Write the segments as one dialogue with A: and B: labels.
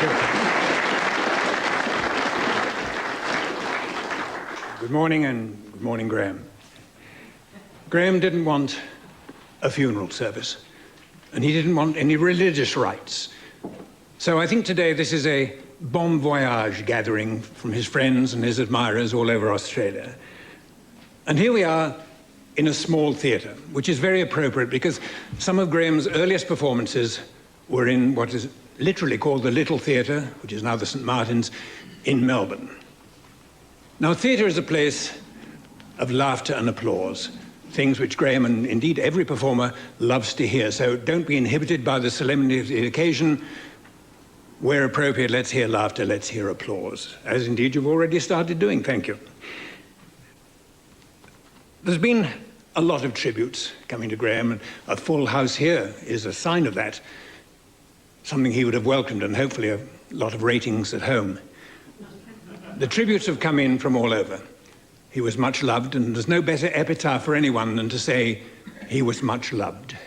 A: you. Good morning, and good morning, Graham. Graham didn't want a funeral service, and he didn't want any religious rites. So I think today this is a bon voyage gathering from his friends and his admirers all over Australia. And here we are in a small theatre, which is very appropriate because some of Graham's earliest performances were in what is literally called the Little Theatre, which is now the St. Martin's, in Melbourne. Now, theatre is a place of laughter and applause, things which Graham, and indeed every performer, loves to hear. So don't be inhibited by the solemnity of the occasion. Where appropriate, let's hear laughter, let's hear applause, as indeed you've already started doing. Thank you. There's been a lot of tributes coming to Graham, and a full house here is a sign of that, something he would have welcomed, and hopefully a lot of ratings at home. The tributes have come in from all over. He was much loved, and there's no better epitaph for anyone than to say he was much loved.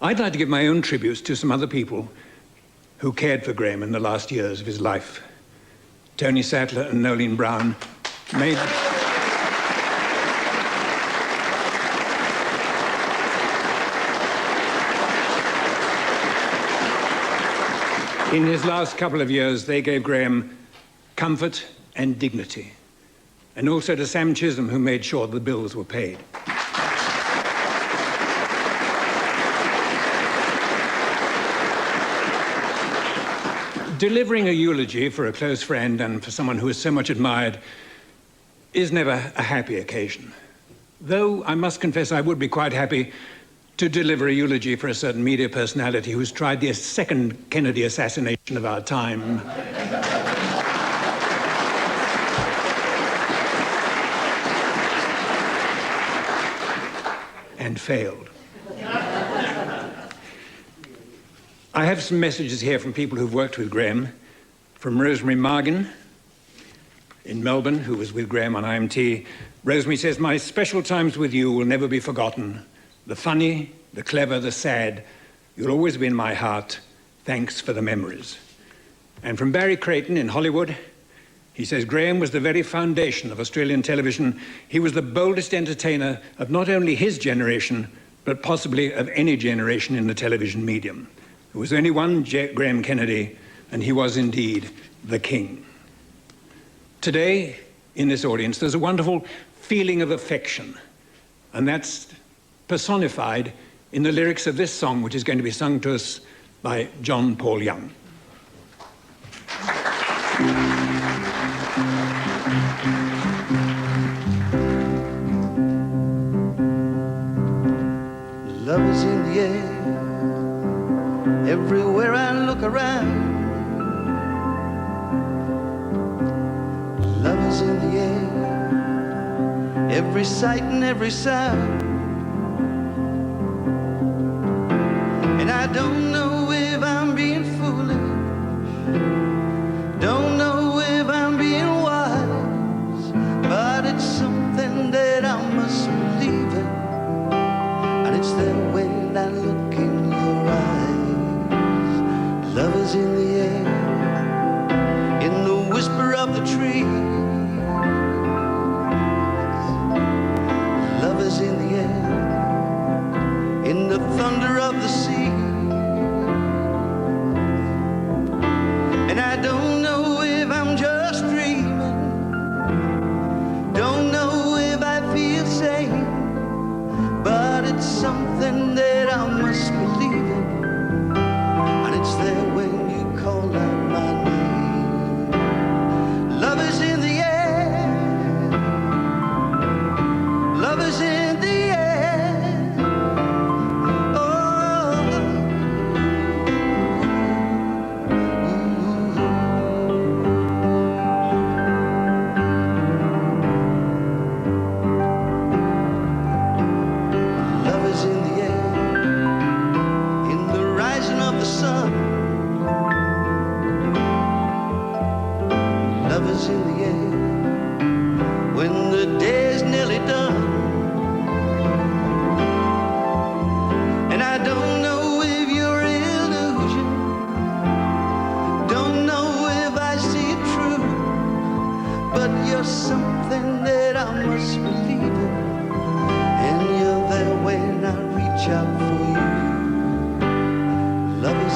A: I'd like to give my own tributes to some other people who cared for Graham in the last years of his life. Tony Sattler and Noeline Brown made... In his last couple of years, they gave Graham comfort and dignity, and also to Sam Chisholm, who made sure the bills were paid. Delivering a eulogy for a close friend and for someone who is so much admired is never a happy occasion. Though I must confess I would be quite happy to deliver a eulogy for a certain media personality who's tried the second Kennedy assassination of our time. And failed. I have some messages here from people who've worked with Graham. From Rosemary Margin in Melbourne, who was with Graham on IMT. Rosemary says, "My special times with you will never be forgotten. The funny, the clever, the sad, you'll always be in my heart. Thanks for the memories." And from Barry Creighton in Hollywood, he says, "Graham was the very foundation of Australian television. He was the boldest entertainer of not only his generation, but possibly of any generation in the television medium. There was only one Graham Kennedy, and he was indeed the king." Today, in this audience, there's a wonderful feeling of affection, and that's personified in the lyrics of this song, which is going to be sung to us by John Paul Young.
B: Love is in the air, everywhere I look around. Love is in the air, every sight and every sound. And I don't know if I'm being foolish, don't know if I'm being wise, but it's something that I must believe in, and it's there when I look in your eyes. Love is in the air, in the whisper of the trees. Love is in the air, in the thunder of the sea. And I don't know if I'm just dreaming, don't know if I feel sane, but it's something that I must believe in, and it's there when you call out my name. Love is in the air, love is in the air, oh,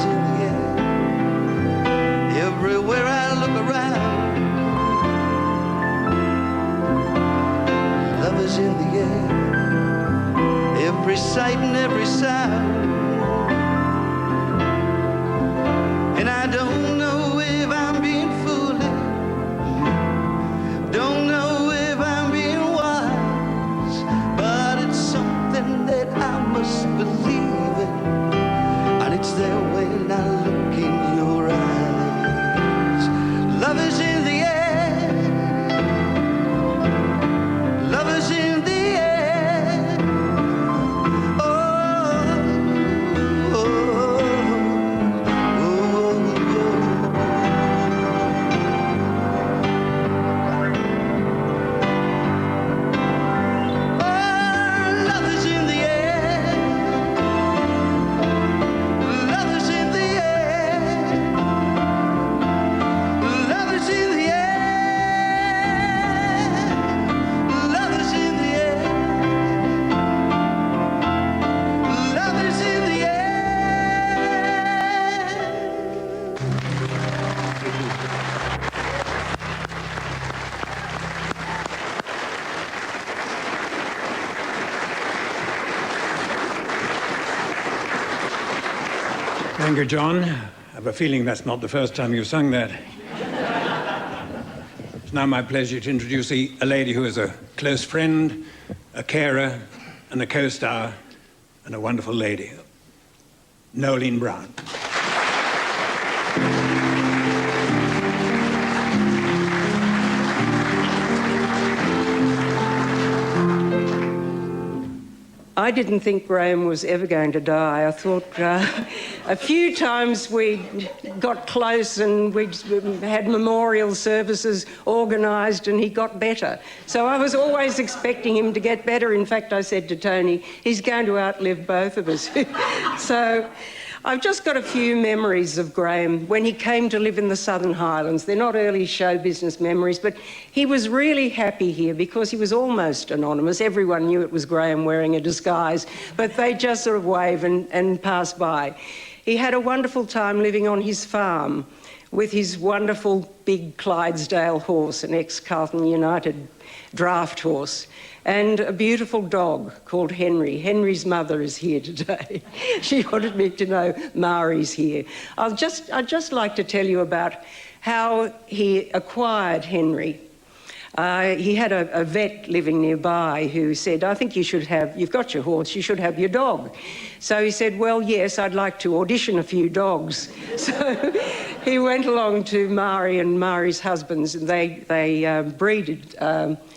B: is in the air. Everywhere I look around, love is in the air. Every sight and every sound. And I don't know if I'm being foolish, don't know if I'm being wise, but it's something that I must believe in, and it's there when I look in your eyes. Love is in the air. Love is in the air. Oh, oh, oh, oh, love is in the air. Love is in the air. Love is in the air. Love is in the air. Love is in the air.
A: Thank you, John. I have a feeling that's not the first time you've sung that. It's now my pleasure to introduce a lady who is a close friend, a carer, and a co-star, and a wonderful lady, Noeline Brown.
C: I didn't think Graham was ever going to die. I thought a few times we got close and we had memorial services organised and he got better. So I was always expecting him to get better. In fact, I said to Tony, he's going to outlive both of us. So I've just got a few memories of Graham when he came to live in the Southern Highlands. They're not early show business memories, but he was really happy here because he was almost anonymous. Everyone knew it was Graham wearing a disguise, but they just sort of wave and pass by. He had a wonderful time living on his farm with his wonderful big Clydesdale horse, an ex-Carlton United draft horse, and a beautiful dog called Henry. Henry's mother is here today. She wanted me to know Mari's here. I'd just like to tell you about how he acquired Henry. He had a vet living nearby who said, I think you've got your horse, you should have your dog. So he said, well, yes, I'd like to audition a few dogs. So he went along to Mari and Mari's husbands, and they breeded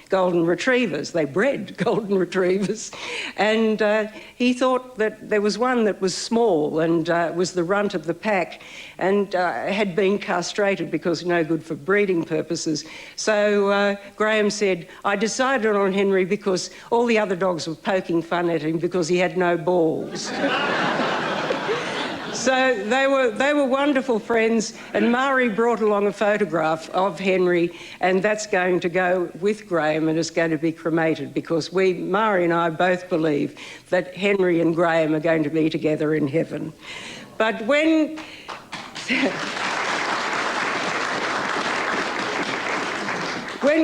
C: golden retrievers. They bred golden retrievers. And he thought that there was one that was small and was the runt of the pack and had been castrated because no good for breeding purposes. So Graham said, I decided on Henry because all the other dogs were poking fun at him because he had no balls. So they were wonderful friends, and Mari brought along a photograph of Henry, and that's going to go with Graham and is going to be cremated because Mari and I both believe that Henry and Graham are going to be together in heaven. But when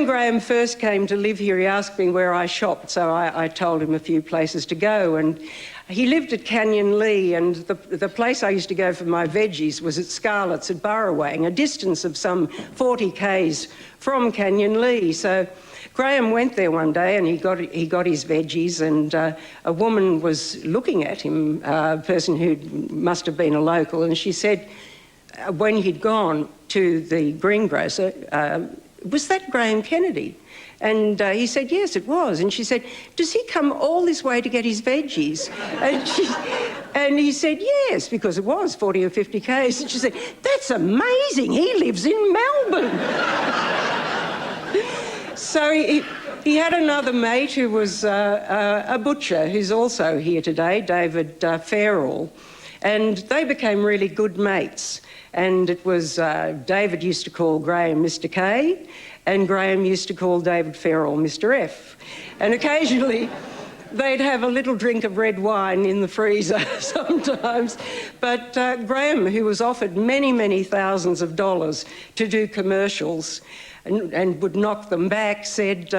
C: Graham first came to live here, he asked me where I shopped, so I told him a few places to go, and he lived at Canyon Lee, and the place I used to go for my veggies was at Scarlett's at Burrawang, a distance of some 40 k's from Canyon Lee. So Graham went there one day and he got his veggies, and a woman was looking at him, a person who must have been a local, and she said, when he'd gone to the greengrocer, was that Graham Kennedy? And he said, yes, it was. And she said, does he come all this way to get his veggies? And he said, yes, because it was 40 or 50 k's. And she said, that's amazing. He lives in Melbourne. So he had another mate who was a butcher who's also here today, David Fairall. And they became really good mates. And it was, David used to call Graham Mr. K, and Graham used to call David Fairall Mr. F. And occasionally, they'd have a little drink of red wine in the freezer sometimes. But Graham, who was offered many, many thousands of dollars to do commercials and would knock them back, said,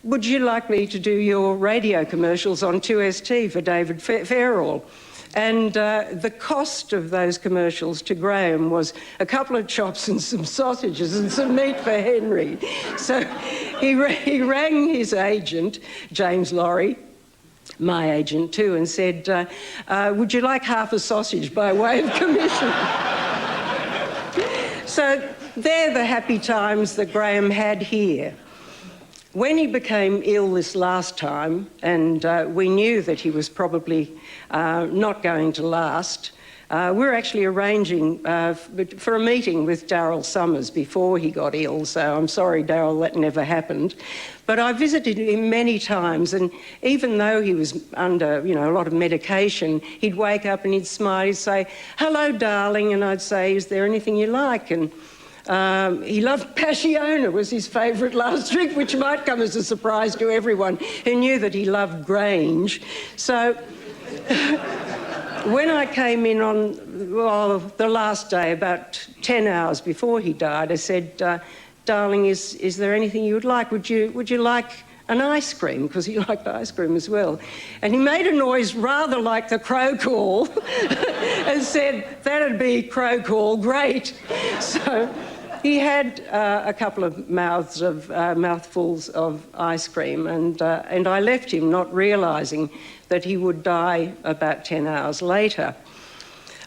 C: would you like me to do your radio commercials on 2ST for David Farrell? And the cost of those commercials to Graham was a couple of chops and some sausages and some meat for Henry. So he rang his agent, James Laurie, my agent too, and said, would you like half a sausage by way of commission? So they're the happy times that Graham had here. When he became ill this last time, and we knew that he was probably not going to last, we were actually arranging for a meeting with Darryl Summers before he got ill, so I'm sorry, Darryl, that never happened. But I visited him many times, and even though he was under, you know, a lot of medication, he'd wake up and he'd smile, he'd say, hello, darling, and I'd say, is there anything you like? And he loved Passiona, was his favourite last drink, which might come as a surprise to everyone who knew that he loved Grange. So when I came in on the last day, about 10 hours before he died, I said, darling, is there anything you would like? Would you like an ice cream? Because he liked ice cream as well. And he made a noise rather like the crow call and said, that'd be crow call, great. So he had a couple of mouthfuls of ice cream, and I left him not realising that he would die about 10 hours later.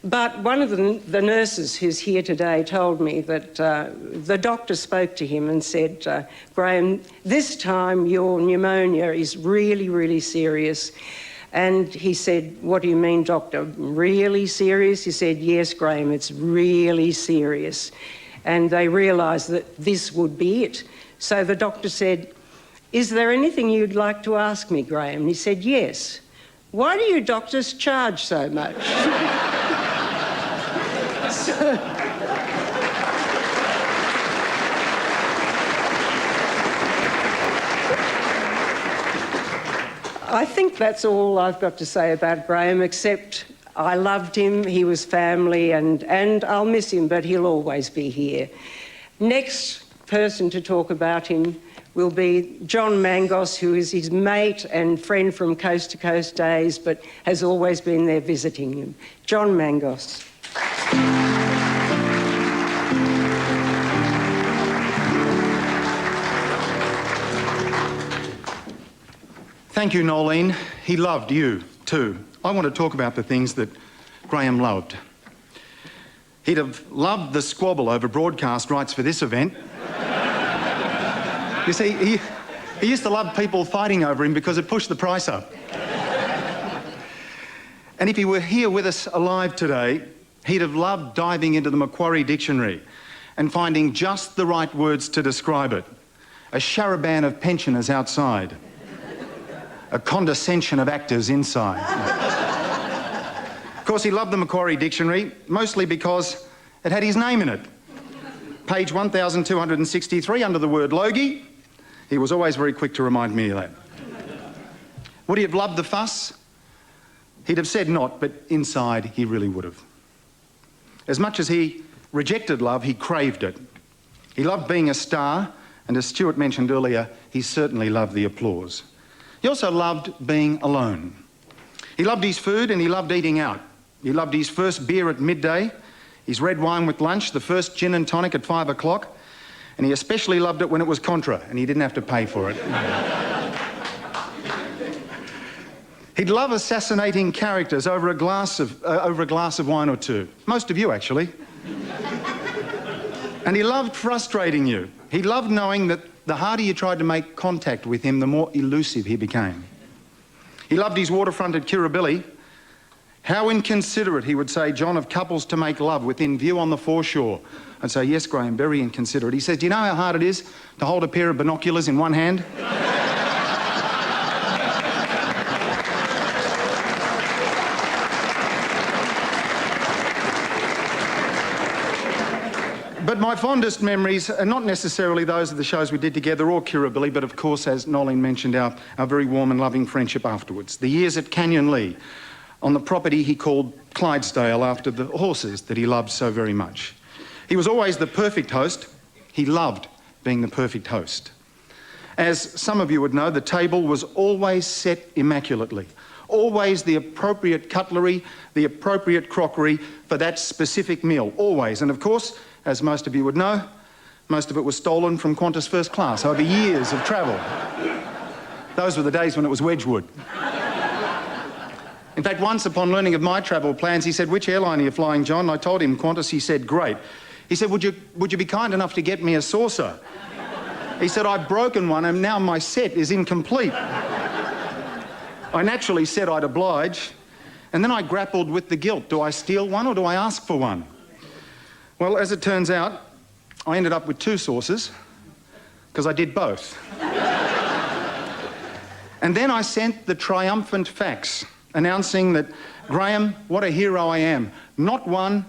C: But one of the nurses who's here today told me that the doctor spoke to him and said, Graham, this time your pneumonia is really, really serious. And he said, what do you mean, doctor? Really serious? He said, yes, Graham, it's really serious. And they realised that this would be it. So the doctor said, is there anything you'd like to ask me, Graham? And he said, yes. Why do you doctors charge so much? I think that's all I've got to say about Graham, except I loved him, he was family, and I'll miss him, but he'll always be here. Next person to talk about him will be John Mangos, who is his mate and friend from Coast to Coast days, but has always been there visiting him. John Mangos.
D: Thank you, Noeline. He loved you, too. I want to talk about the things that Graham loved. He'd have loved the squabble over broadcast rights for this event. You see, he used to love people fighting over him because it pushed the price up. And if he were here with us alive today, he'd have loved diving into the Macquarie Dictionary and finding just the right words to describe it. A charaban of pensioners outside. A condescension of actors inside. Of course, he loved the Macquarie Dictionary, mostly because it had his name in it. Page 1263, under the word Logie. He was always very quick to remind me of that. Would he have loved the fuss? He'd have said not, but inside he really would have. As much as he rejected love, he craved it. He loved being a star, and as Stuart mentioned earlier, he certainly loved the applause. He also loved being alone. He loved his food and he loved eating out. He loved his first beer at midday, his red wine with lunch, the first gin and tonic at 5 o'clock, and he especially loved it when it was contra and he didn't have to pay for it. He'd love assassinating characters over a glass of wine or two. Most of you, actually. And he loved frustrating you. He loved knowing that the harder you tried to make contact with him, the more elusive he became. He loved his waterfront at Kirribilli. How inconsiderate, he would say, John, of couples to make love within view on the foreshore. I'd say, yes, Graham, very inconsiderate. He says, do you know how hard it is to hold a pair of binoculars in one hand? But my fondest memories are not necessarily those of the shows we did together or Kirribilli, but of course, as Noeline mentioned, our very warm and loving friendship afterwards. The years at Canyon Lee, on the property he called Clydesdale after the horses that he loved so very much. He was always the perfect host. He loved being the perfect host. As some of you would know, the table was always set immaculately. Always the appropriate cutlery, the appropriate crockery for that specific meal, always. And of course, as most of you would know, most of it was stolen from Qantas First Class over years of travel. Those were the days when it was Wedgwood. In fact, once upon learning of my travel plans, he said, "Which airline are you flying, John?" I told him Qantas. He said, "Great." He said, would you be kind enough to get me a saucer? He said, "I've broken one and now my set is incomplete." I naturally said I'd oblige, and then I grappled with the guilt. Do I steal one or do I ask for one? Well, as it turns out, I ended up with 2 saucers, because I did both. And then I sent the triumphant fax announcing that, "Graham, what a hero I am. Not one,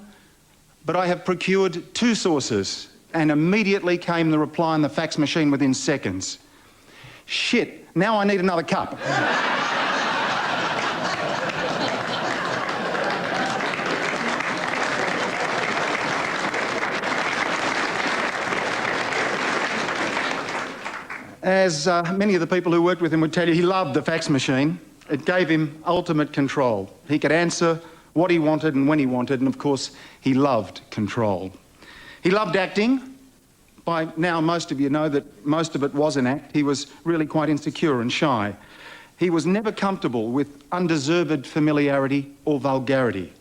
D: but I have procured 2 saucers." And immediately came the reply on the fax machine within seconds. "Shit, now I need another cup." As many of the people who worked with him would tell you, he loved the fax machine. It gave him ultimate control. He could answer what he wanted and when he wanted, and of course, he loved control. He loved acting. By now, most of you know that most of it was an act. He was really quite insecure and shy. He was never comfortable with undeserved familiarity or vulgarity.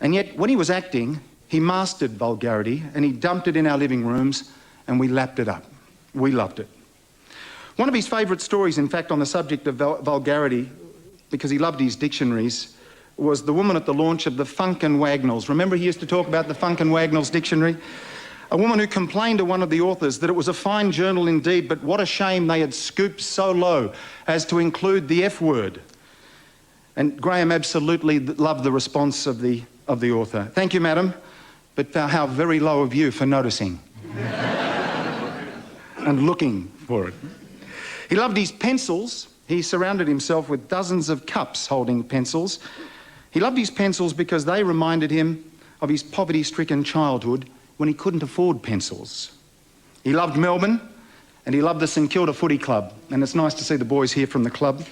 D: And yet, when he was acting, he mastered vulgarity and he dumped it in our living rooms and we lapped it up. We loved it. One of his favourite stories, in fact, on the subject of vulgarity, because he loved his dictionaries, was the woman at the launch of the Funk and Wagnalls. Remember he used to talk about the Funk and Wagnalls dictionary? A woman who complained to one of the authors that it was a fine journal indeed, but what a shame they had scooped so low as to include the F word. And Graham absolutely loved the response of the author. "Thank you, madam, but how very low of you for noticing." And looking for it. He loved his pencils. He surrounded himself with dozens of cups holding pencils. He loved his pencils because they reminded him of his poverty-stricken childhood when he couldn't afford pencils. He loved Melbourne, and he loved the St Kilda Footy Club. And it's nice to see the boys here from the club.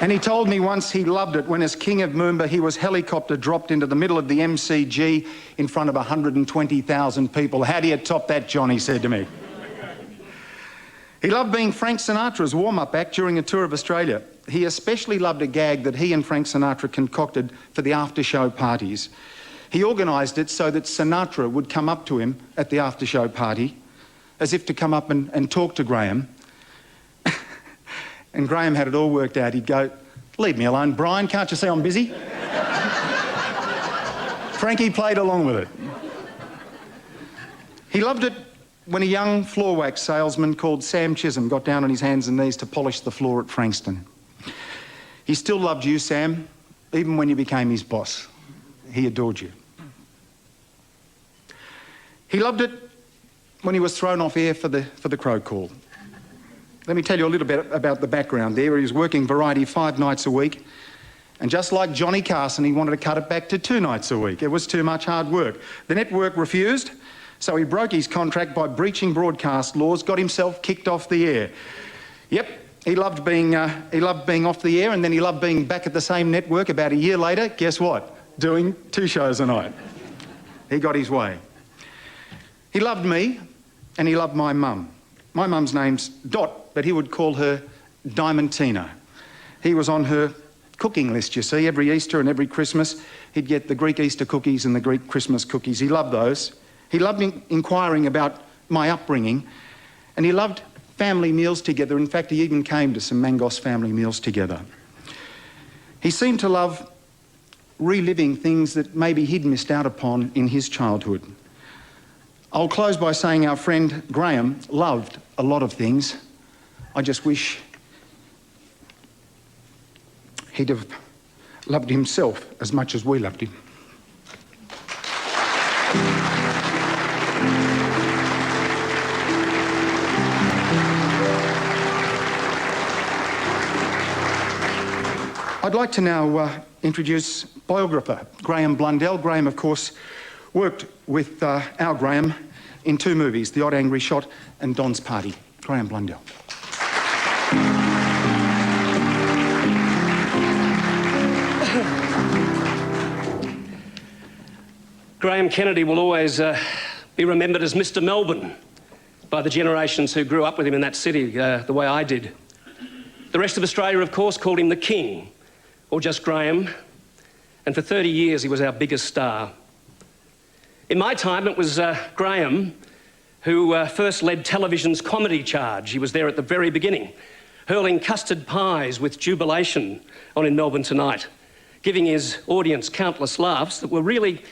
D: And he told me once he loved it when, as King of Moomba, he was helicopter dropped into the middle of the MCG in front of 120,000 people. "How do you top that, John?" he said to me. He loved being Frank Sinatra's warm-up act during a tour of Australia. He especially loved a gag that he and Frank Sinatra concocted for the after-show parties. He organised it so that Sinatra would come up to him at the after-show party, as if to come up and talk to Graham. And Graham had it all worked out. He'd go, "Leave me alone, Brian, can't you see I'm busy?" Frankie played along with it. He loved it when a young floor wax salesman called Sam Chisholm got down on his hands and knees to polish the floor at Frankston. He still loved you, Sam, even when you became his boss. He adored you. He loved it when he was thrown off air for the crow call. Let me tell you a little bit about the background there. He was working variety 5 nights a week, and just like Johnny Carson, he wanted to cut it back to 2 nights a week. It was too much hard work. The network refused, so he broke his contract by breaching broadcast laws, got himself kicked off the air. Yep, he loved being off the air, and then he loved being back at the same network about a year later. Guess what? Doing 2 shows a night. He got his way. He loved me, and he loved my mum. My mum's name's Dot, but he would call her Diamantina. He was on her cooking list, you see. Every Easter and every Christmas, he'd get the Greek Easter cookies and the Greek Christmas cookies. He loved those. He loved inquiring about my upbringing, and he loved family meals together. In fact, he even came to some Mangos family meals together. He seemed to love reliving things that maybe he'd missed out upon in his childhood. I'll close by saying our friend Graham loved a lot of things. I just wish he'd have loved himself as much as we loved him. I'd like to now introduce Biographer, Graham Blundell. Graham, of course, worked with our Graham in 2 movies, The Odd Angry Shot and Don's Party. Graham Blundell.
E: Graham Kennedy will always be remembered as Mr. Melbourne by the generations who grew up with him in that city, the way I did. The rest of Australia, of course, called him the King, or just Graham, and for 30 years he was our biggest star. In my time, it was Graham who first led television's comedy charge. He was there at the very beginning, hurling custard pies with jubilation on In Melbourne Tonight, giving his audience countless laughs that were really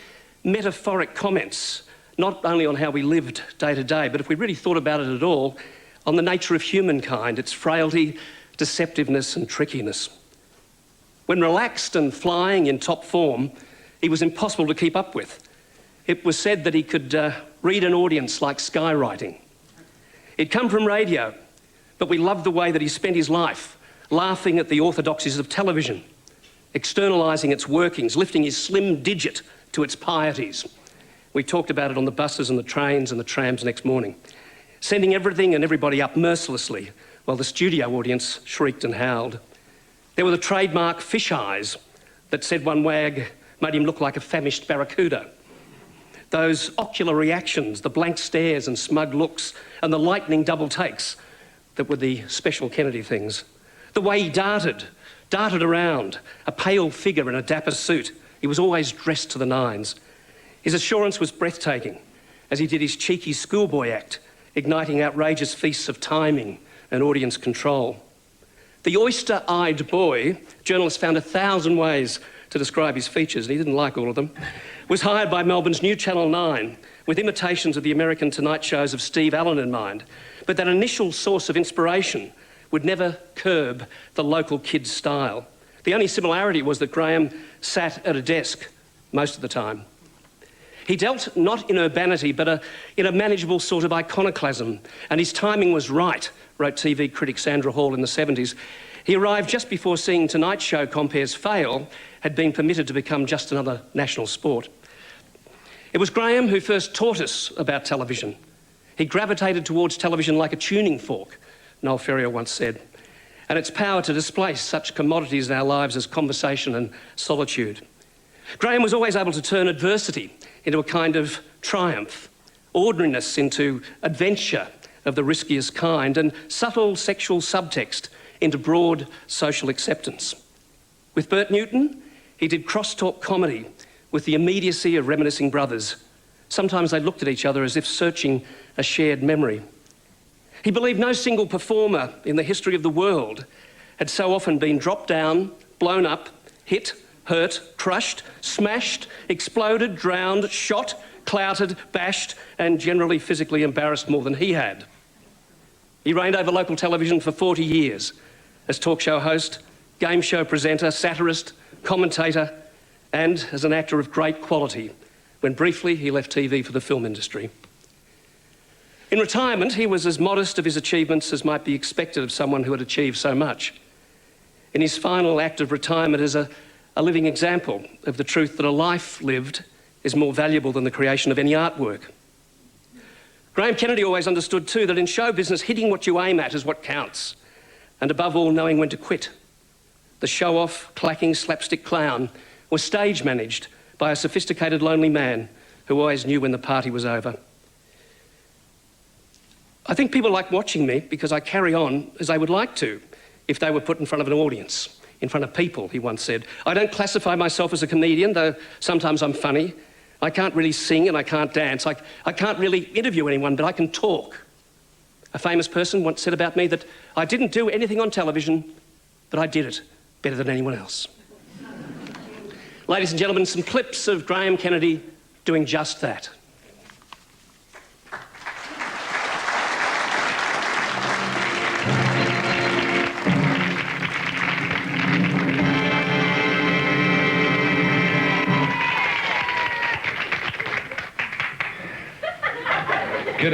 E: metaphoric comments, not only on how we lived day to day, but if we really thought about it at all, on the nature of humankind, its frailty, deceptiveness and trickiness. When relaxed and flying in top form, he was impossible to keep up with. It was said that he could read an audience like skywriting. He'd come from radio, but we loved the way that he spent his life laughing at the orthodoxies of television, externalising its workings, lifting his slim digit to its pieties. We talked about it on the buses and the trains and the trams next morning, sending everything and everybody up mercilessly while the studio audience shrieked and howled. There were the trademark fish eyes that said one wag made him look like a famished barracuda. Those ocular reactions, the blank stares and smug looks, and the lightning double takes that were the special Kennedy things. The way he darted around, a pale figure in a dapper suit. He was always dressed to the nines. His assurance was breathtaking as he did his cheeky schoolboy act, igniting outrageous feasts of timing and audience control. The oyster-eyed boy, journalists found 1,000 ways to describe his features, and he didn't like all of them, was hired by Melbourne's new Channel 9 with imitations of the American Tonight shows of Steve Allen in mind. But that initial source of inspiration would never curb the local kid's style. The only similarity was that Graham sat at a desk most of the time. He dealt not in urbanity, but in a manageable sort of iconoclasm, and his timing was right, wrote TV critic Sandra Hall in the 70s. He arrived just before seeing Tonight Show compares fail, had been permitted to become just another national sport. It was Graham who first taught us about television. He gravitated towards television like a tuning fork, Noel Ferrier once said, and its power to displace such commodities in our lives as conversation and solitude. Graham was always able to turn adversity into a kind of triumph, ordinariness into adventure of the riskiest kind, and subtle sexual subtext into broad social acceptance. With Bert Newton, he did crosstalk comedy with the immediacy of reminiscing brothers. Sometimes they looked at each other as if searching a shared memory. He believed no single performer in the history of the world had so often been dropped down, blown up, hit, hurt, crushed, smashed, exploded, drowned, shot, clouted, bashed, and generally physically embarrassed more than he had. He reigned over local television for 40 years as talk show host, game show presenter, satirist, commentator, and as an actor of great quality, when briefly he left TV for the film industry. In retirement, he was as modest of his achievements as might be expected of someone who had achieved so much. In his final act of retirement is a living example of the truth that a life lived is more valuable than the creation of any artwork. Graham Kennedy always understood too that in show business, hitting what you aim at is what counts, and above all, knowing when to quit. The show-off, clacking slapstick clown was stage managed by a sophisticated, lonely man who always knew when the party was over. I think people like watching me because I carry on as they would like to if they were put in front of an audience, in front of people, he once said. I don't classify myself as a comedian, though sometimes I'm funny. I can't really sing and I can't dance. I can't really interview anyone, but I can talk. A famous person once said about me that I didn't do anything on television, but I did it better than anyone else. Ladies and gentlemen, some clips of Graham Kennedy doing just that.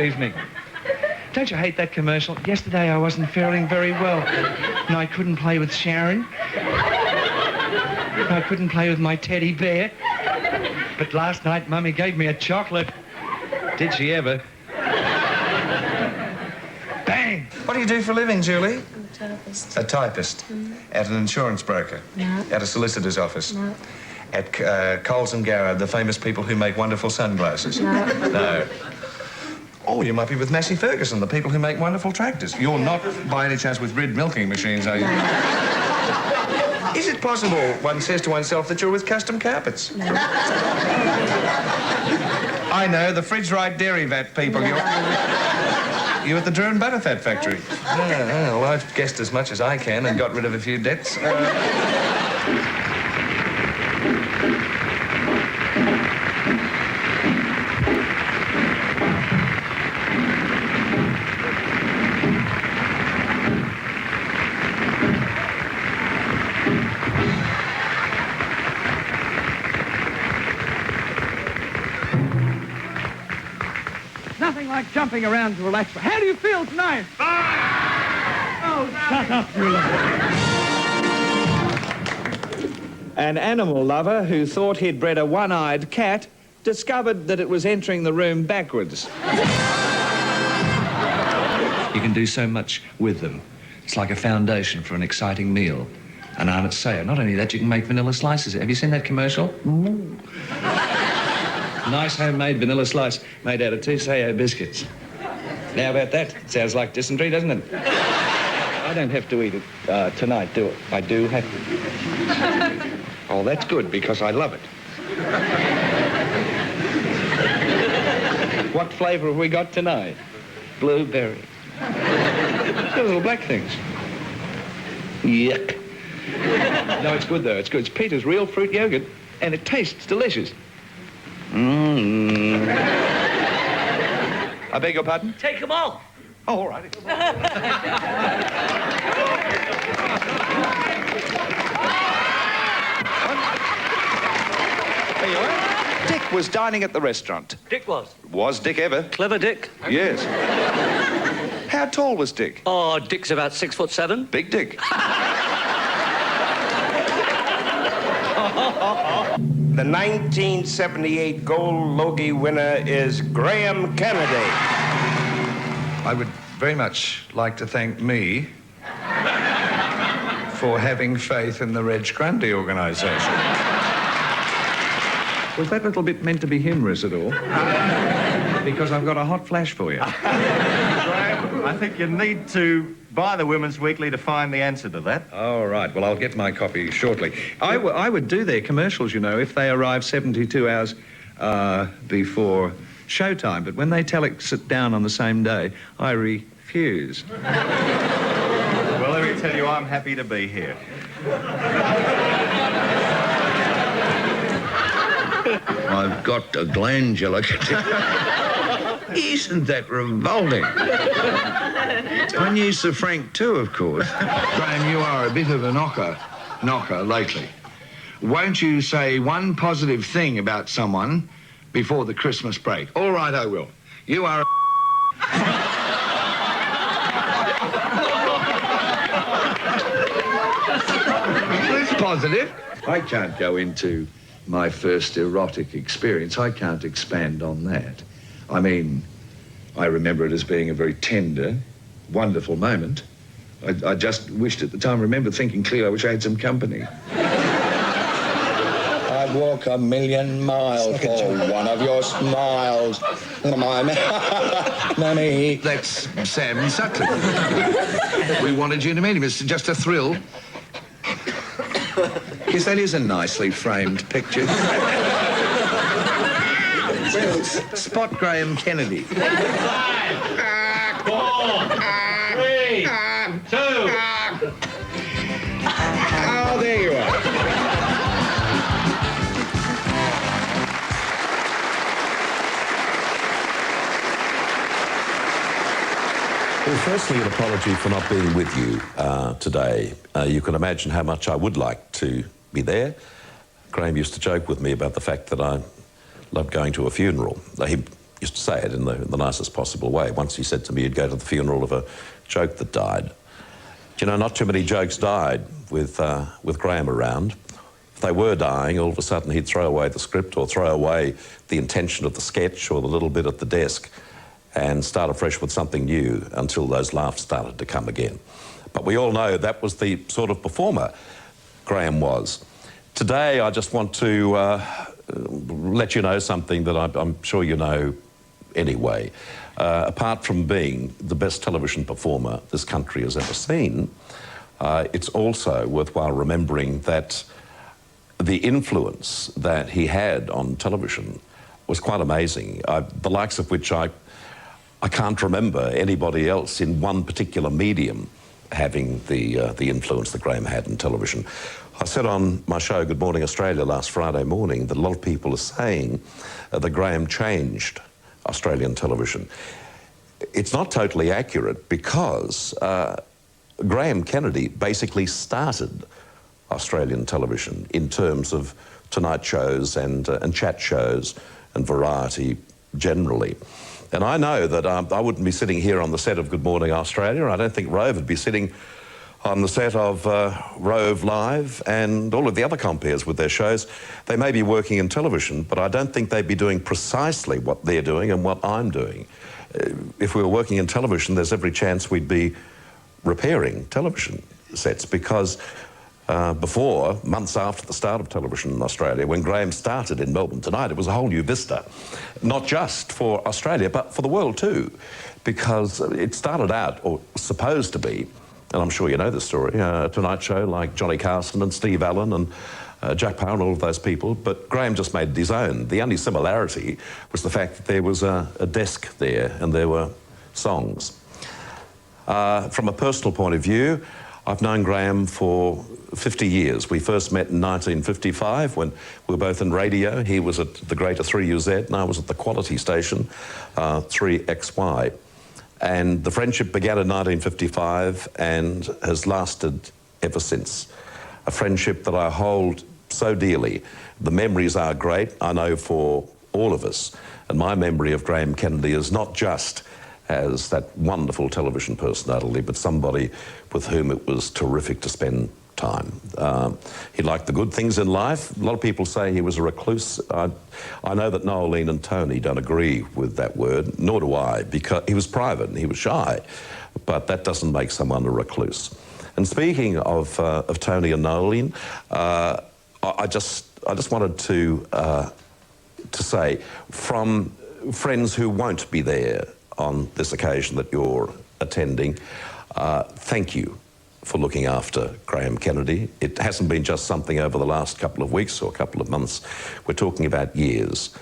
F: evening. Don't you hate that commercial? Yesterday I wasn't feeling very well. And I couldn't play with Sharon. And I couldn't play with my teddy bear. But last night Mummy gave me a chocolate. Did she ever? Bang!
G: What do you do for a living, Julie?
H: I'm a typist.
G: A typist? At an insurance broker?
H: No.
G: At a solicitor's office?
H: No.
G: At Coles and Garrard, the famous people who make wonderful sunglasses?
H: No.
G: No. Oh, you might be with Massey Ferguson, the people who make wonderful tractors. You're not, by any chance, with Rid milking machines, are you?
H: No.
G: Is it possible, one says to oneself, that you're with Custom Carpets?
H: No.
G: I know, the Fridge Right Dairy Vat people.
H: No.
G: You're at the Drew and Butterfat factory. Well, I've guessed as much as I can and got rid of a few debts.
F: Nothing like jumping around to relax. How do you feel tonight? Oh, shut up, you lot.
I: An animal lover who thought he'd bred a one-eyed cat discovered that it was entering the room backwards.
F: You can do so much with them. It's like a foundation for an exciting meal. And I'm at Sayer. Not only that, you can make vanilla slices. Have you seen that commercial? Nice homemade vanilla slice made out of 2 Sayer biscuits. Now about that? Sounds like dysentery, doesn't it?
I: I don't have to eat it tonight, do I? I do have to. Oh, that's good, because I love it. What flavour have we got tonight? Blueberry. The little black things. Yuck. No, it's good, though. It's good. It's Peter's real fruit yogurt, and it tastes delicious. Mmm. I beg your pardon?
E: Take them all.
I: Oh, all right. There you are. Dick was dining at the restaurant.
E: Dick was.
I: Was Dick ever?
E: Clever Dick.
I: Yes. How tall was Dick?
E: Oh, Dick's about 6'7".
I: Big Dick.
J: The 1978 Gold Logie winner is Graham Kennedy.
G: I would very much like to thank me for having faith in the Reg Grundy organisation.
F: Was that little bit meant to be humorous at all? Because I've got a hot flash for you.
D: Graham, I think you need to buy the Women's Weekly to find the answer to that.
F: All right, well, I'll get my copy shortly. I would do their commercials, you know, if they arrive 72 hours before showtime, but when they telex it down on the same day, I refuse.
D: Well, let me tell you, I'm happy to be here.
K: I've got a glandular. Isn't that revolting? I knew Sir Frank too, of course. Graham, you are a bit of a knocker lately. Won't you say one positive thing about someone before the Christmas break? All right, I will. You are a... It's positive. I can't go into my first erotic experience. I can't expand on that. I mean, I remember it as being a very tender, wonderful moment. I just wished at the time, I remember thinking clearly, I wish I had some company. I'd walk 1,000,000 miles for one of your smiles. Mammy. That's Sam Sutcliffe. We wanted you to meet him. It's just a thrill. Because that is a nicely framed picture. Well, spot Graham Kennedy.
F: 5, 4, 3, 2.
K: Oh, there you are.
L: Well, firstly, an apology for not being with you today. You can imagine how much I would like to be there. Graham used to joke with me about the fact that I loved going to a funeral. He used to say it in the nicest possible way. Once he said to me he'd go to the funeral of a joke that died. You know, not too many jokes died with Graham around. If they were dying, all of a sudden he'd throw away the script or throw away the intention of the sketch or the little bit at the desk and start afresh with something new until those laughs started to come again. But we all know that was the sort of performer Graham was. Today, I just want to let you know something that I'm sure you know anyway. Apart from being the best television performer this country has ever seen, it's also worthwhile remembering that the influence that he had on television was quite amazing, the likes of which I can't remember anybody else in one particular medium having the influence that Graham had in television. I said on my show, Good Morning Australia, last Friday morning, that a lot of people are saying that Graham changed Australian television. It's not totally accurate because Graham Kennedy basically started Australian television in terms of tonight shows and chat shows and variety generally. And I know that I wouldn't be sitting here on the set of Good Morning Australia. I don't think Rove would be sitting on the set of Rove Live and all of the other compeers with their shows. They may be working in television, but I don't think they'd be doing precisely what they're doing and what I'm doing. If we were working in television, there's every chance we'd be repairing television sets because before, months after the start of television in Australia, when Graham started in Melbourne Tonight, it was a whole new vista, not just for Australia, but for the world too, because it started out, or was supposed to be, and I'm sure you know this story, a Tonight Show like Johnny Carson and Steve Allen and Jack Power and all of those people, but Graham just made it his own. The only similarity was the fact that there was a desk there and there were songs. From a personal point of view, I've known Graham for 50 years. We first met in 1955 when we were both in radio. He was at the greater 3UZ and I was at the quality station, 3XY. And the friendship began in 1955 and has lasted ever since. A friendship that I hold so dearly. The memories are great, I know, for all of us. And my memory of Graham Kennedy is not just as that wonderful television personality, but somebody with whom it was terrific to spend time. He liked the good things in life. A lot of people say he was a recluse. I know that Noeline and Tony don't agree with that word, nor do I, because he was private and he was shy, but that doesn't make someone a recluse. And speaking of Tony and Noeline, I just wanted to say, from friends who won't be there on this occasion that you're attending, thank you for looking after Graham Kennedy. It hasn't been just something over the last couple of weeks or couple of months. We're talking about years.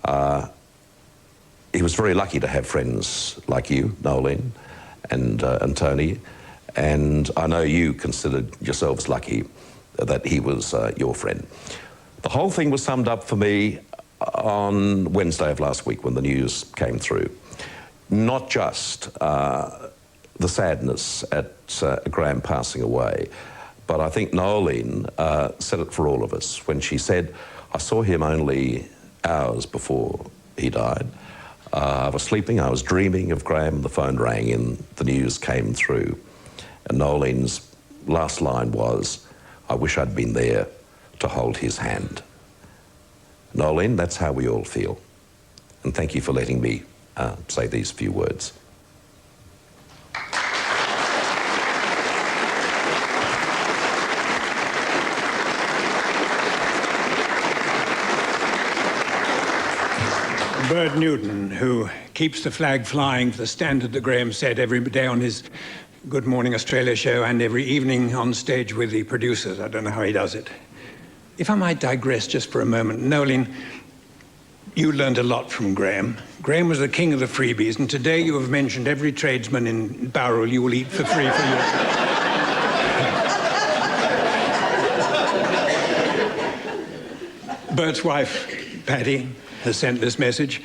L: He was very lucky to have friends like you, Noeline, and Tony, and I know you considered yourselves lucky that he was your friend. The whole thing was summed up for me on Wednesday of last week when the news came through. Not just the sadness at Graham passing away, but I think Noeline said it for all of us when she said, I saw him only hours before he died. I was sleeping, I was dreaming of Graham, the phone rang and the news came through. And Noeline's last line was, I wish I'd been there to hold his hand. Noeline, that's how we all feel. And thank you for letting me say these few words.
A: Bert Newton, who keeps the flag flying for the standard that Graham set every day on his Good Morning Australia show and every evening on stage with the producers. I don't know how he does it. If I might digress just for a moment, Noeline, you learned a lot from Graham. Graham was the king of the freebies, and today you have mentioned every tradesman in Bowral you will eat for free for your... Bert's wife, Patty, has sent this message.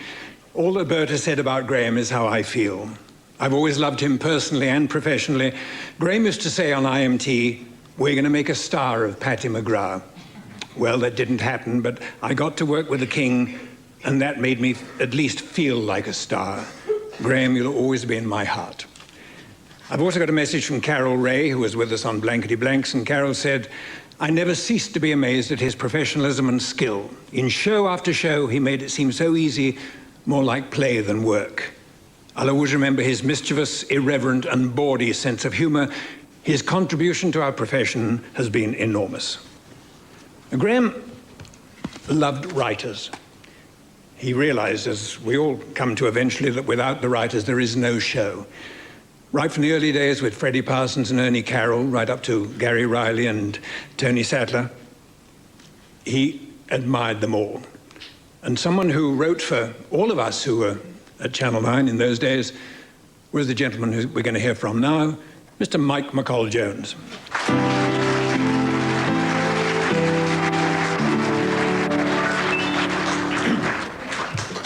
A: All that Bert has said about Graham is how I feel. I've always loved him personally and professionally. Graham used to say on IMT, we're going to make a star of Patty McGrath. Well, that didn't happen, but I got to work with the king. and that made me at least feel like a star. Graham, you'll always be in my heart. I've also got a message from Carol Ray, who was with us on Blankety Blanks, and Carol said, I never ceased to be amazed at his professionalism and skill. In show after show, he made it seem so easy, more like play than work. I'll always remember his mischievous, irreverent, and bawdy sense of humour. His contribution to our profession has been enormous. Graham loved writers. He realised, as we all come to eventually, that without the writers there is no show. Right from the early days with Freddie Parsons and Ernie Carroll, right up to Gary Riley and Tony Sattler, he admired them all. And someone who wrote for all of us who were at Channel 9 in those days was the gentleman who we're going to hear from now, Mr. Mike McCall-Jones.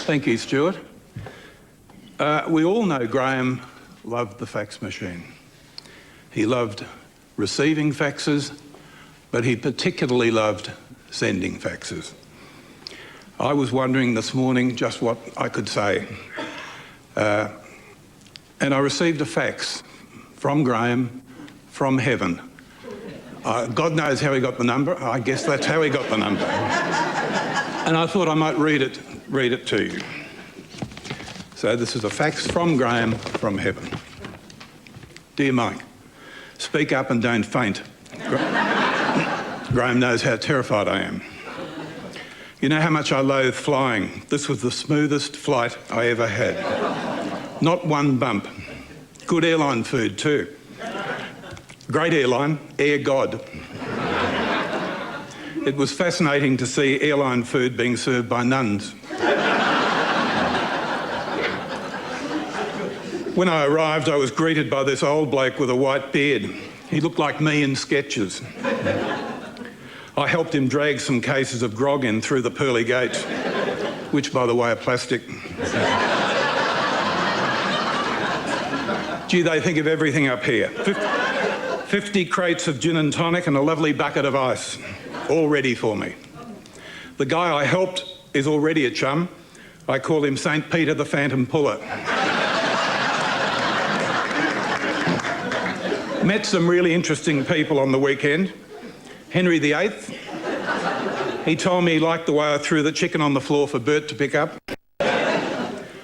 H: Thank you, Stuart. We all know Graham loved the fax machine. He loved receiving faxes, but he particularly loved sending faxes. I was wondering this morning just what I could say. And I received a fax from Graham, from heaven. God knows how he got the number. I guess that's how he got the number. And I thought I might read it to you. So this is a fax from Graham, from heaven. Dear Mike, speak up and don't faint. Graham knows how terrified I am. You know how much I loathe flying. This was the smoothest flight I ever had. Not one bump. Good airline food too. Great airline, Air God. It was fascinating to see airline food being served by nuns. When I arrived, I was greeted by this old bloke with a white beard. He looked like me in sketches. I helped him drag some cases of grog in through the pearly gates, which, by the way, are plastic. Gee, they think of everything up here. 50 crates of gin and tonic and a lovely bucket of ice, all ready for me. The guy I helped is already a chum. I call him St. Peter the Phantom Puller. Met some really interesting people on the weekend. Henry VIII. He told me he liked the way I threw the chicken on the floor for Bert to pick up.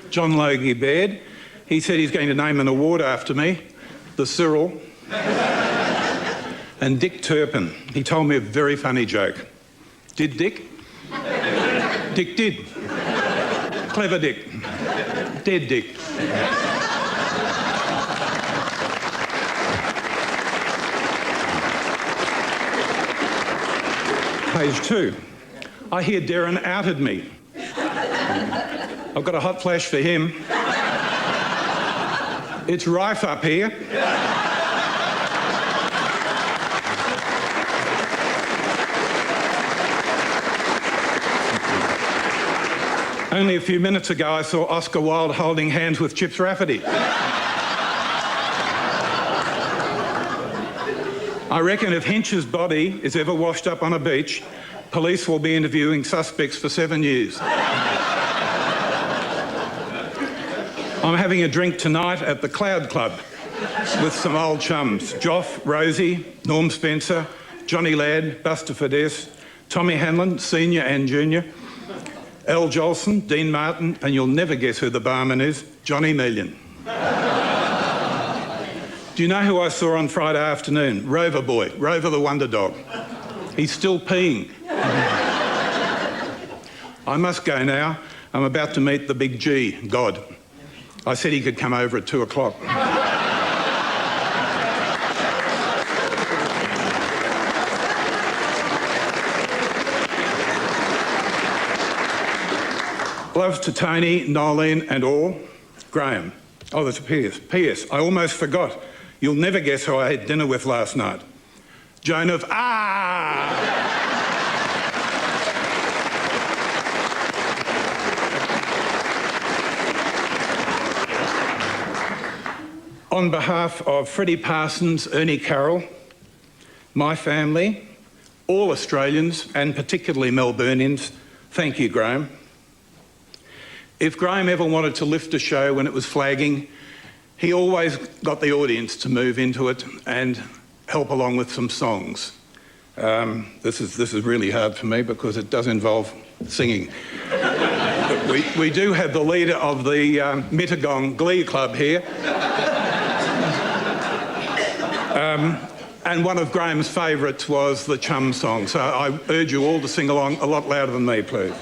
H: John Logie Baird. He said he's going to name an award after me, the Cyril. And Dick Turpin. He told me a very funny joke. Did Dick? Dick did. Clever Dick. Dead Dick. Page 2. I hear Darren outed me. I've got a hot flash for him. It's rife up here. Only a few minutes ago I saw Oscar Wilde holding hands with Chips Rafferty. I reckon if Hinch's body is ever washed up on a beach, police will be interviewing suspects for 7 years. I'm having a drink tonight at the Cloud Club with some old chums. Joff, Rosie, Norm Spencer, Johnny Ladd, Buster Fidesz, Tommy Hanlon, Senior and Junior, Al Jolson, Dean Martin, and you'll never guess who the barman is, Johnny Million. Do you know who I saw on Friday afternoon? Rover Boy, Rover the Wonder Dog. He's still peeing. I must go now. I'm about to meet the big G, God. I said he could come over at 2 o'clock. Love to Tony, Noeline and all. Graham. Oh, there's a P.S. P.S. I almost forgot. You'll never guess who I had dinner with last night. Joan of On behalf of Freddie Parsons, Ernie Carroll, my family, all Australians and particularly Melburnians, thank you, Graham. if Graham ever wanted to lift a show when it was flagging, he always got the audience to move into it and help along with some songs. This is really hard for me because it does involve singing. But we do have the leader of the Mittagong Glee Club here. And one of Graham's favourites was the Chum song. So I urge you all to sing along a lot louder than me, please.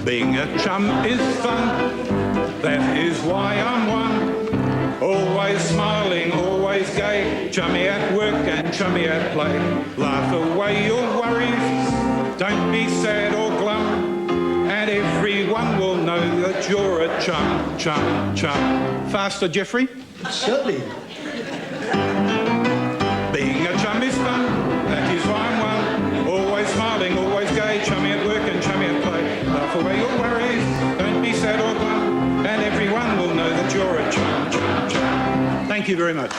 H: Being a chum is fun, that is why I'm one. Always smiling, always gay, chummy at work and chummy at play. Laugh away your worries, don't be sad or glum, and everyone will know that you're a chum, chum, chum. Faster, Jeffrey?
B: Certainly.
H: Being a chum is fun, that is why I'm one. Always smiling, always gay, chummy at work and chummy at play. Laugh away your worries, don't be sad or glum, and everyone will know that you're a chum, chum, chum. Thank you very much.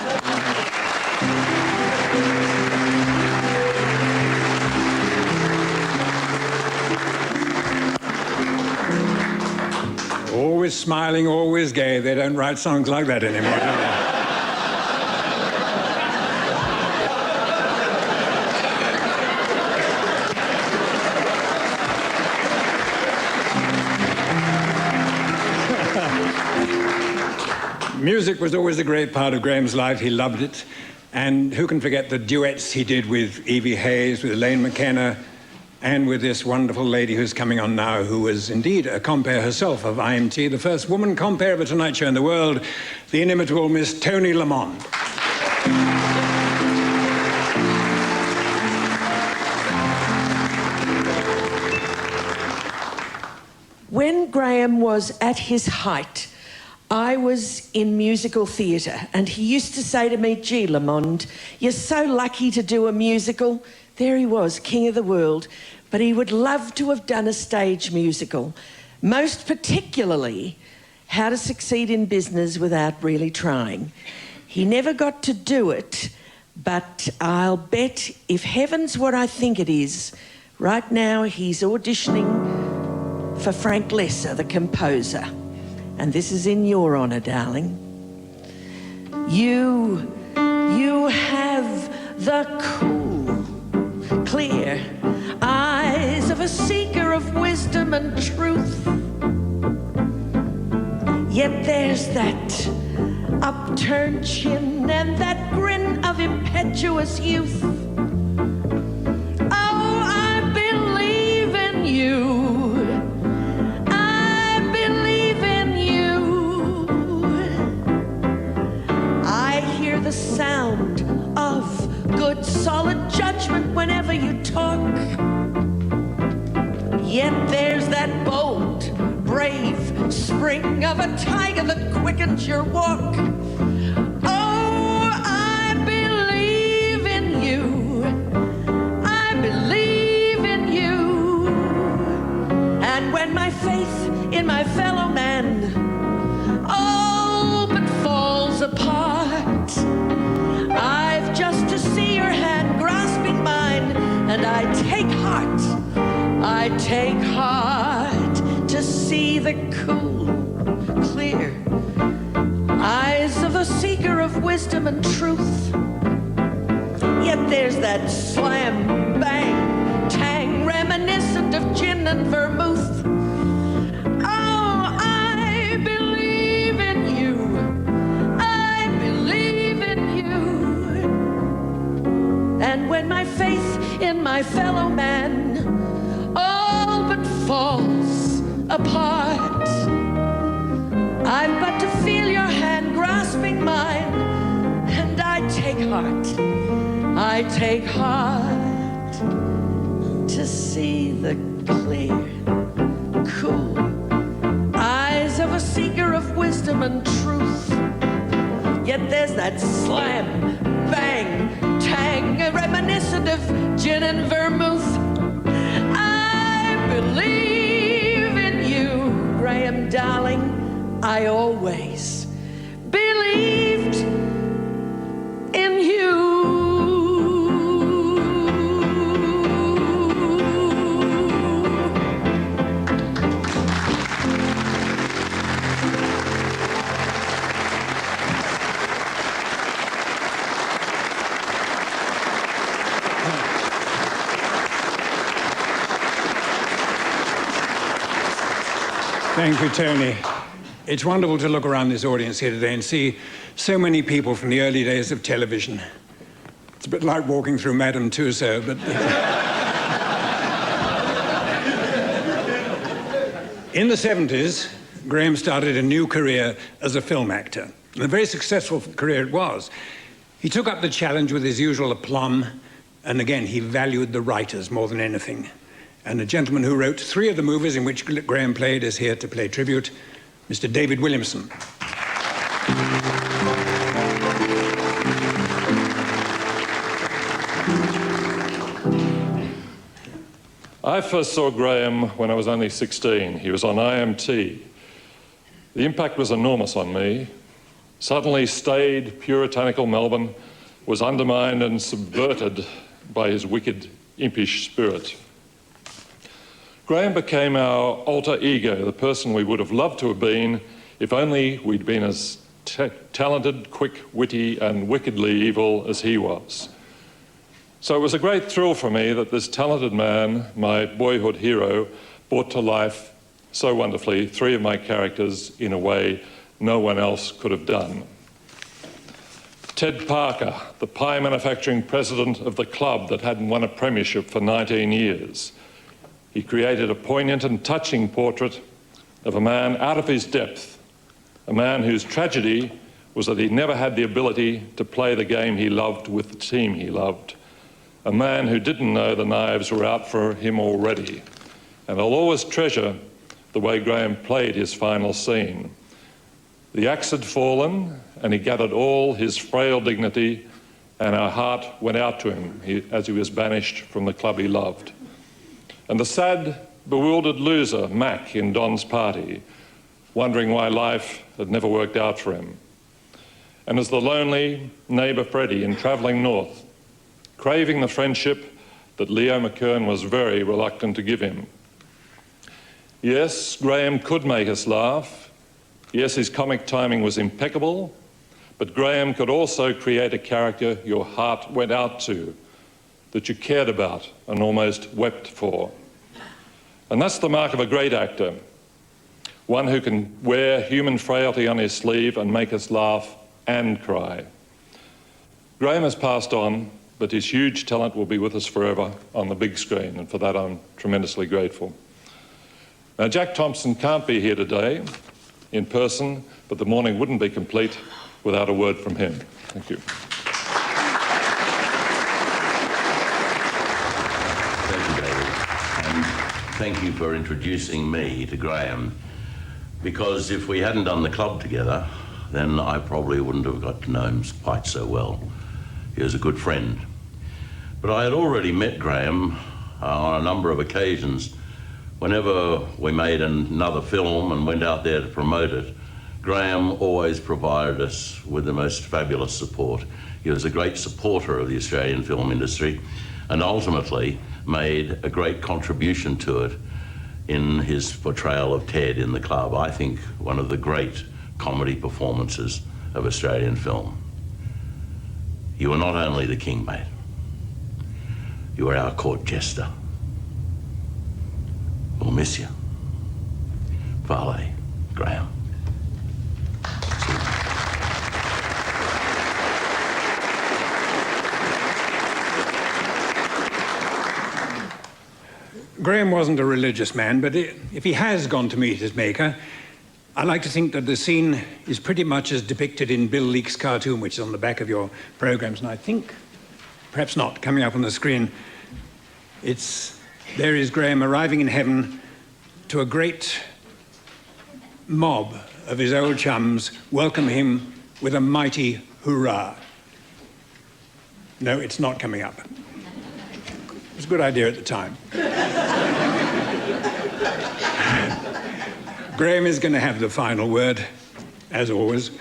A: Always smiling, always gay. They don't write songs like that anymore, do they? Music was always a great part of Graham's life. He loved it. And who can forget the duets he did with Evie Hayes, with Elaine McKenna, and with this wonderful lady who's coming on now, who was indeed a compere herself of IMT, the first woman compere of a Tonight Show in the world, the inimitable Miss Tony Lamond.
M: When Graham was at his height, I was in musical theatre, and he used to say to me, "Gee, Lamond, you're so lucky to do a musical." There he was, king of the world, but he would love to have done a stage musical, most particularly How to Succeed in Business Without Really Trying. He never got to do it, but I'll bet, if heaven's what I think it is, right now he's auditioning for Frank Lesser, the composer. And this is in your honour, darling. You have the cool, clear eyes of a seeker of wisdom and truth. Yet there's that upturned chin and that grin of impetuous youth. Oh, I believe in you. The sound of good, solid judgment whenever you talk. Yet there's that bold, brave spring of a tiger that quickens your walk. Oh, I believe in you. I believe in you. And when my faith in my fellow man all but falls apart, I've just to see your hand grasping mine, and I take heart to see the cool, clear eyes of a seeker of wisdom and truth. Yet there's that slam, bang, tang, reminiscent of gin and vermouth. And when my faith in my fellow man all but falls apart, I've but to feel your hand grasping mine, and I take heart to see the clear, cool eyes of a seeker of wisdom and truth. Yet there's that slam, bang, tang, reminiscent of gin and vermouth. I believe in you, Graham, darling. I always believed in you.
A: Thank you, Tony. It's wonderful to look around this audience here today and see so many people from the early days of television. It's a bit like walking through Madame Tussauds, but... In the 70s, Graham started a new career as a film actor. And a very successful career it was. He took up the challenge with his usual aplomb, and again, he valued the writers more than anything. And the gentleman who wrote 3 of the movies in which Graham played is here to pay tribute, Mr. David Williamson.
N: I first saw Graham when I was only 16. He was on IMT. The impact was enormous on me. Suddenly, staid, puritanical Melbourne was undermined and subverted by his wicked, impish spirit. Graham became our alter ego, the person we would have loved to have been if only we'd been as talented, quick, witty, and wickedly evil as he was. So it was a great thrill for me that this talented man, my boyhood hero, brought to life so wonderfully 3 of my characters in a way no one else could have done. Ted Parker, the pie manufacturing president of the club that hadn't won a premiership for 19 years. He created a poignant and touching portrait of a man out of his depth, a man whose tragedy was that he never had the ability to play the game he loved with the team he loved, a man who didn't know the knives were out for him already. And I'll always treasure the way Graham played his final scene. The axe had fallen, and he gathered all his frail dignity, and our heart went out to him as he was banished from the club he loved. And the sad, bewildered loser, Mac, in Don's party, wondering why life had never worked out for him. And as the lonely neighbour Freddie in Travelling North, craving the friendship that Leo McKern was very reluctant to give him. Yes, Graham could make us laugh. Yes, his comic timing was impeccable, but Graham could also create a character your heart went out to, that you cared about and almost wept for. And that's the mark of a great actor, one who can wear human frailty on his sleeve and make us laugh and cry. Graham has passed on, but his huge talent will be with us forever on the big screen, and for that I'm tremendously grateful. Now, Jack Thompson can't be here today in person, but the morning wouldn't be complete without a word from him. Thank you.
O: Thank you for introducing me to Graham, because if we hadn't done the club together, then I probably wouldn't have got to know him quite so well. He was a good friend. But I had already met Graham on a number of occasions. Whenever we made another film and went out there to promote it, Graham always provided us with the most fabulous support. He was a great supporter of the Australian film industry and ultimately made a great contribution to it in his portrayal of Ted in The Club. I think one of the great comedy performances of Australian film. You were not only the king, mate. You were our court jester. We'll miss you. Vale, Graham.
A: Graham wasn't a religious man, but if he has gone to meet his maker, I like to think that the scene is pretty much as depicted in Bill Leake's cartoon, which is on the back of your programs, and I think, perhaps not, coming up on the screen, there is Graham arriving in heaven to a great mob of his old chums welcome him with a mighty hurrah. No, it's not coming up. It was a good idea at the time. Graham is going to have the final word, as always.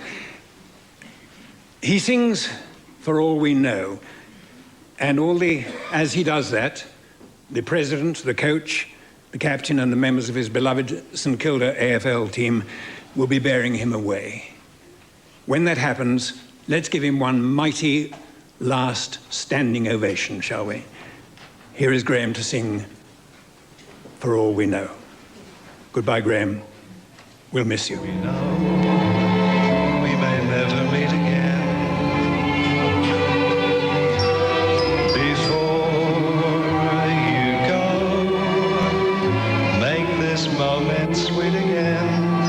A: He sings For All We Know, and as he does that, the president, the coach, the captain, and the members of his beloved St Kilda AFL team will be bearing him away. When that happens, let's give him one mighty last standing ovation, shall we? Here is Graham to sing For All We Know. Goodbye, Graham. We'll miss you.
K: We know we may never meet again. Before you go, make this moment sweet again.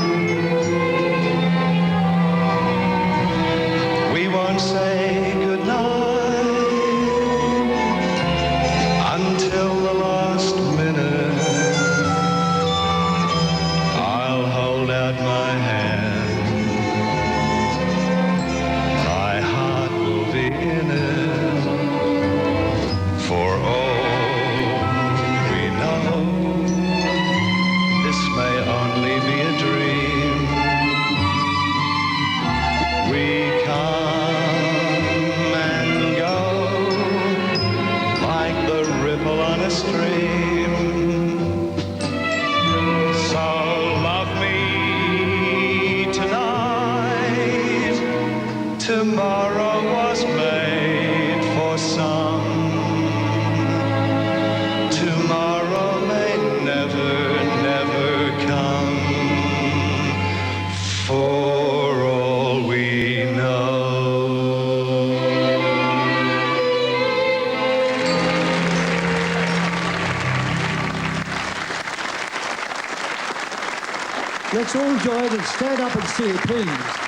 K: We won't say goodnight until the last minute. I'll hold out my hand. My heart will be in it. For all we know, this may only be a dream. We come and go like the ripple on a stream. So love me tonight. Tomorrow was made for some. Tomorrow may never, never come. For all we know.
P: Let's all join and stand up and sing, please.